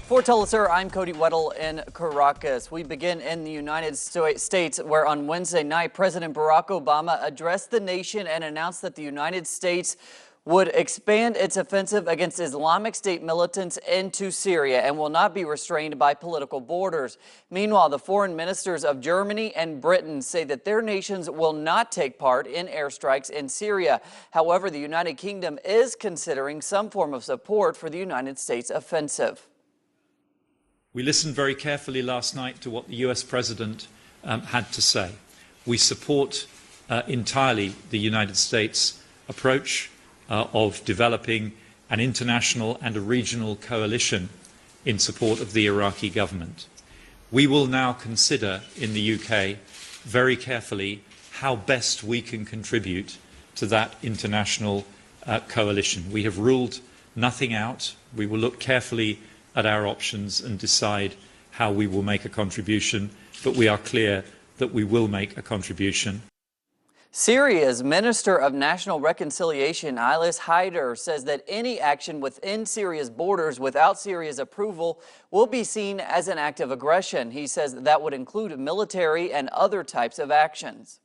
For teleSUR, I'm Cody Weddle in Caracas. We begin in the United States, where on Wednesday night, President Barack Obama addressed the nation and announced that the United States would expand its offensive against Islamic State militants into Syria and will not be restrained by political borders. Meanwhile, the foreign ministers of Germany and Britain say that their nations will not take part in airstrikes in Syria. However, the United Kingdom is considering some form of support for the United States offensive. We listened very carefully last night to what the US President had to say. We support entirely the United States approach of developing an international and a regional coalition in support of the Iraqi government. We will now consider in the UK very carefully how best we can contribute to that international coalition. We have ruled nothing out. We will look carefully at our options and decide how we will make a contribution, but we are clear that we will make a contribution. Syria's Minister of National Reconciliation, Aylis Haider, says that any action within Syria's borders without Syria's approval will be seen as an act of aggression. He says that would include military and other types of actions.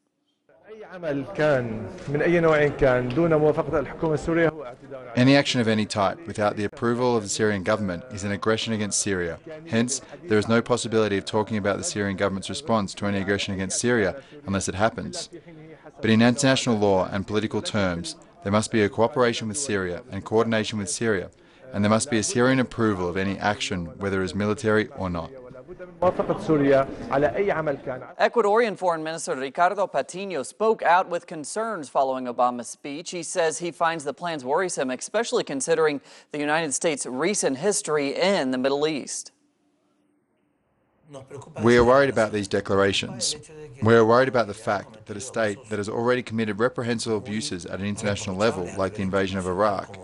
Any action of any type without the approval of the Syrian government is an aggression against Syria. Hence, there is no possibility of talking about the Syrian government's response to any aggression against Syria unless it happens. But in international law and political terms, there must be a cooperation with Syria and coordination with Syria, and there must be a Syrian approval of any action, whether it is military or not. Ecuadorian Foreign Minister Ricardo Patiño spoke out with concerns following Obama's speech. He says he finds the plans worrisome, especially considering the United States' recent history in the Middle East. We are worried about these declarations. We are worried about the fact that a state that has already committed reprehensible abuses at an international level, like the invasion of Iraq,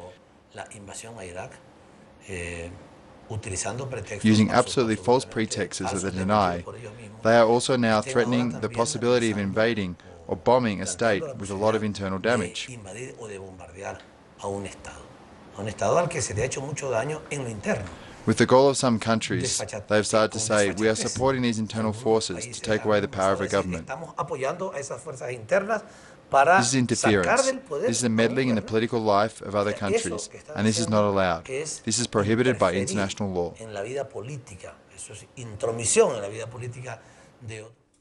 using absolutely false pretexts that they deny, they are also now threatening the possibility of invading or bombing a state with a lot of internal damage. With the goal of some countries, they have started to say, we are supporting these internal forces to take away the power of a government. This is interference. This is a meddling in the political life of other countries, and this is not allowed. This is prohibited by international law.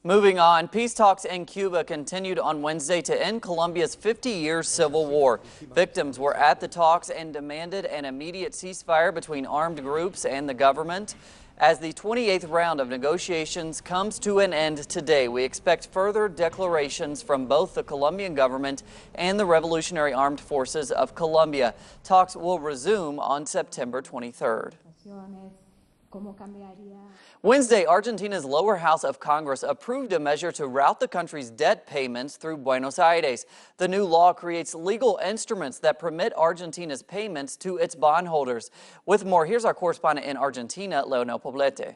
Moving on, peace talks in Cuba continued on Wednesday to end Colombia's 50-year civil war. Victims were at the talks and demanded an immediate ceasefire between armed groups and the government. As the 28th round of negotiations comes to an end today, we expect further declarations from both the Colombian government and the Revolutionary Armed Forces of Colombia. Talks will resume on September 23rd. Wednesday, Argentina's lower house of Congress approved a measure to route the country's debt payments through Buenos Aires. The new law creates legal instruments that permit Argentina's payments to its bondholders. With more, here's our correspondent in Argentina, Leonel Poblete.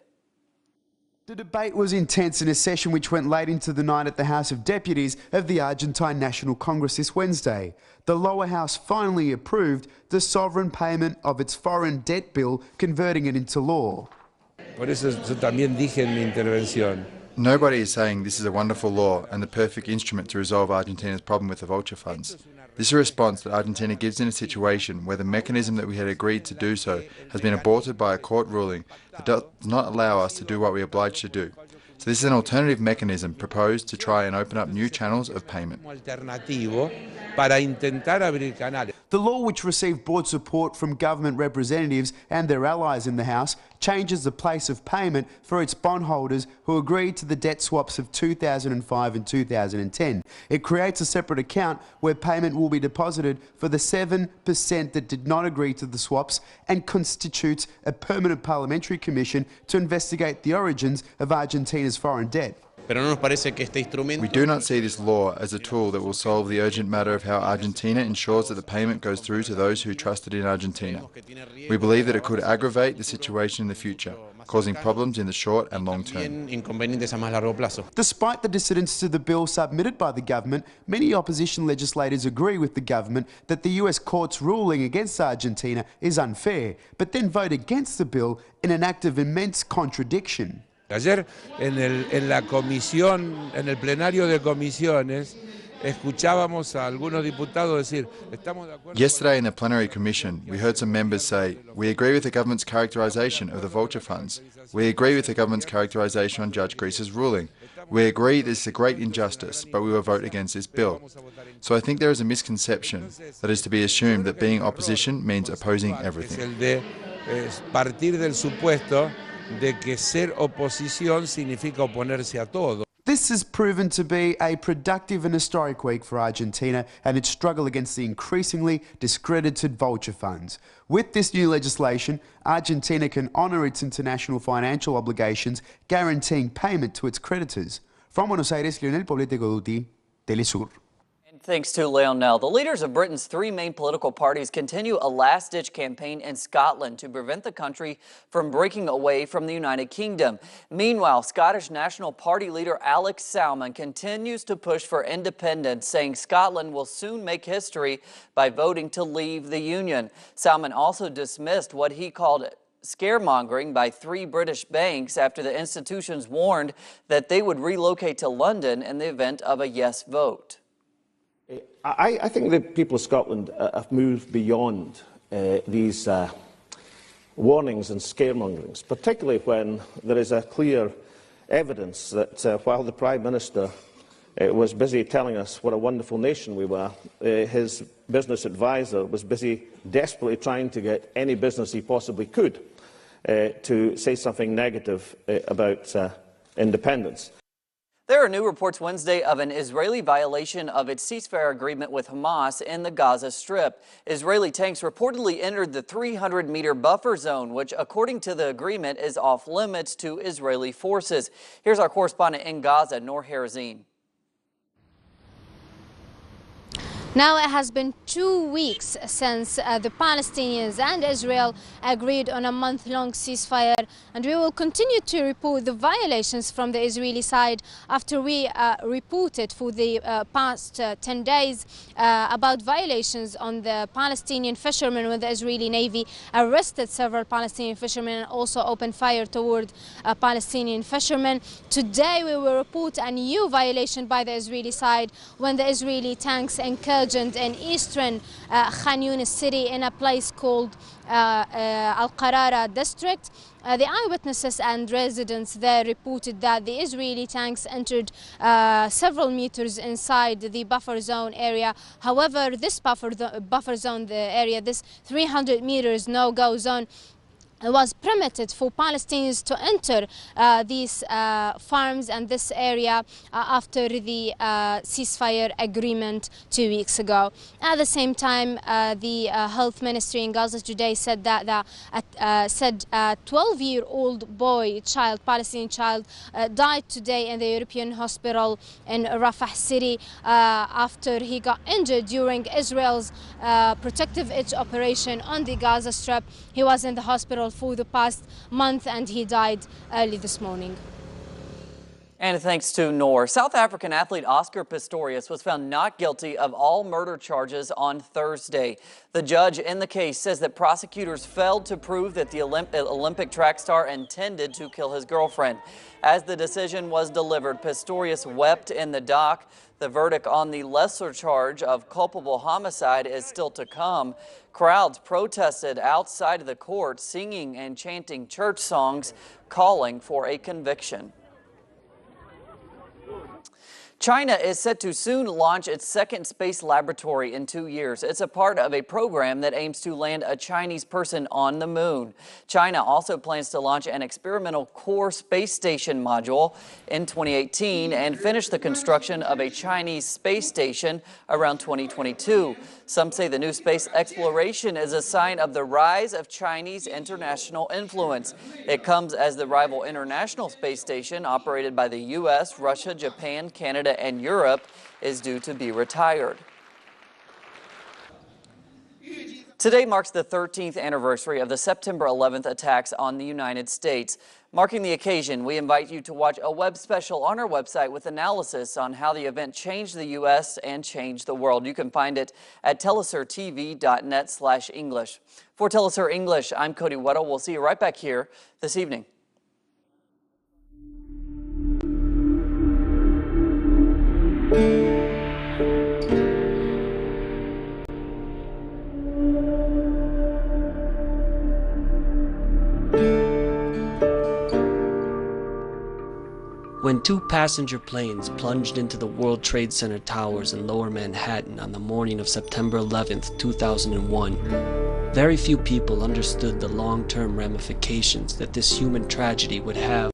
The debate was intense in a session which went late into the night at the House of Deputies of the Argentine National Congress this Wednesday. The lower house finally approved the sovereign payment of its foreign debt bill, converting it into law. Nobody is saying this is a wonderful law and the perfect instrument to resolve Argentina's problem with the vulture funds. This is a response that Argentina gives in a situation where the mechanism that we had agreed to do so has been aborted by a court ruling that does not allow us to do what we are obliged to do. So this is an alternative mechanism proposed to try and open up new channels of payment. The law, which received broad support from government representatives and their allies in the House, changes the place of payment for its bondholders who agreed to the debt swaps of 2005 and 2010. It creates a separate account where payment will be deposited for the 7% that did not agree to the swaps, and constitutes a permanent parliamentary commission to investigate the origins of Argentina's foreign debt. Pero no nos parece que este instrumento... We do not see this law as a tool that will solve the urgent matter of how Argentina ensures that the payment goes through to those who trusted in Argentina. We believe that it could aggravate the situation in the future, causing problems in the short and long term. Inconvenientes a más largo plazo. Despite the dissidence to the bill submitted by the government, many opposition legislators agree with the government that the US court's ruling against Argentina is unfair, but then vote against the bill in an act of immense contradiction. Ayer en la comisión, en el plenario de comisiones, escuchábamos a algunos diputados decir, estamos de acuerdo. Yesterday in the plenary commission, we heard some members say, we agree with the government's characterisation of the vulture funds. We agree with the government's characterisation on Judge Grease's ruling. We agree this is a great injustice, but we will vote against this bill. So I think there is a misconception that is to be assumed that being opposition means opposing everything. Es el de partir del supuesto de que ser oposición significa oponerse a todo. This has proven to be a productive and historic week for Argentina and its struggle against the increasingly discredited vulture funds. With this new legislation, Argentina can honour its international financial obligations, guaranteeing payment to its creditors. From Buenos Aires, Leonel Poblete Goduti, teleSUR. Thanks to Leonel. The leaders of Britain's three main political parties continue a last-ditch campaign in Scotland to prevent the country from breaking away from the United Kingdom. Meanwhile, Scottish National Party leader Alex Salmond continues to push for independence, saying Scotland will soon make history by voting to leave the Union. Salmond also dismissed what he called scaremongering by three British banks after the institutions warned that they would relocate to London in the event of a yes vote. I think the people of Scotland have moved beyond these warnings and scaremongerings, particularly when there is a clear evidence that while the Prime Minister was busy telling us what a wonderful nation we were, his business advisor was busy desperately trying to get any business he possibly could to say something negative about independence. There are new reports Wednesday of an Israeli violation of its ceasefire agreement with Hamas in the Gaza Strip. Israeli tanks reportedly entered the 300-meter buffer zone, which, according to the agreement, is off limits to Israeli forces. Here's our correspondent in Gaza, Noor Harazin. Now it has been 2 weeks since the Palestinians and Israel agreed on a month-long ceasefire, and we will continue to report the violations from the Israeli side after we reported for the past 10 days about violations on the Palestinian fishermen when the Israeli Navy arrested several Palestinian fishermen and also opened fire toward Palestinian fishermen. Today we will report a new violation by the Israeli side when the Israeli tanks encouraged in eastern Khan Yunis city in a place called Al-Qarara district. The eyewitnesses and residents there reported that the Israeli tanks entered several meters inside the buffer zone area. However, this buffer zone, the area, this 300 meters no-go zone, was permitted for Palestinians to enter these farms and this area after the ceasefire agreement 2 weeks ago. At the same time, the health ministry in Gaza today said that a 12-year-old Palestinian child, died today in the European hospital in Rafah city after he got injured during Israel's protective edge operation on the Gaza Strip. He was in the hospital for the past month and he died early this morning. And thanks to Noor. South African athlete Oscar Pistorius was found not guilty of all murder charges on Thursday. The judge in the case says that prosecutors failed to prove that the Olympic track star intended to kill his girlfriend. As the decision was delivered, Pistorius wept in the dock. The verdict on the lesser charge of culpable homicide is still to come. Crowds protested outside of the court, singing and chanting church songs, calling for a conviction. China is set to soon launch its second space laboratory in 2 years. It's a part of a program that aims to land a Chinese person on the moon. China also plans to launch an experimental core space station module in 2018 and finish the construction of a Chinese space station around 2022. Some say the new space exploration is a sign of the rise of Chinese international influence. It comes as the rival International Space Station, operated by the U.S., Russia, Japan, Canada, and Europe, is due to be retired. Today marks the 13th anniversary of the September 11th attacks on the United States. Marking the occasion, we invite you to watch a web special on our website with analysis on how the event changed the U.S. and changed the world. You can find it at telesurtv.net/English. For teleSUR English, I'm Cody Weddle. We'll see you right back here this evening. When two passenger planes plunged into the World Trade Center towers in Lower Manhattan on the morning of September 11th, 2001, very few people understood the long-term ramifications that this human tragedy would have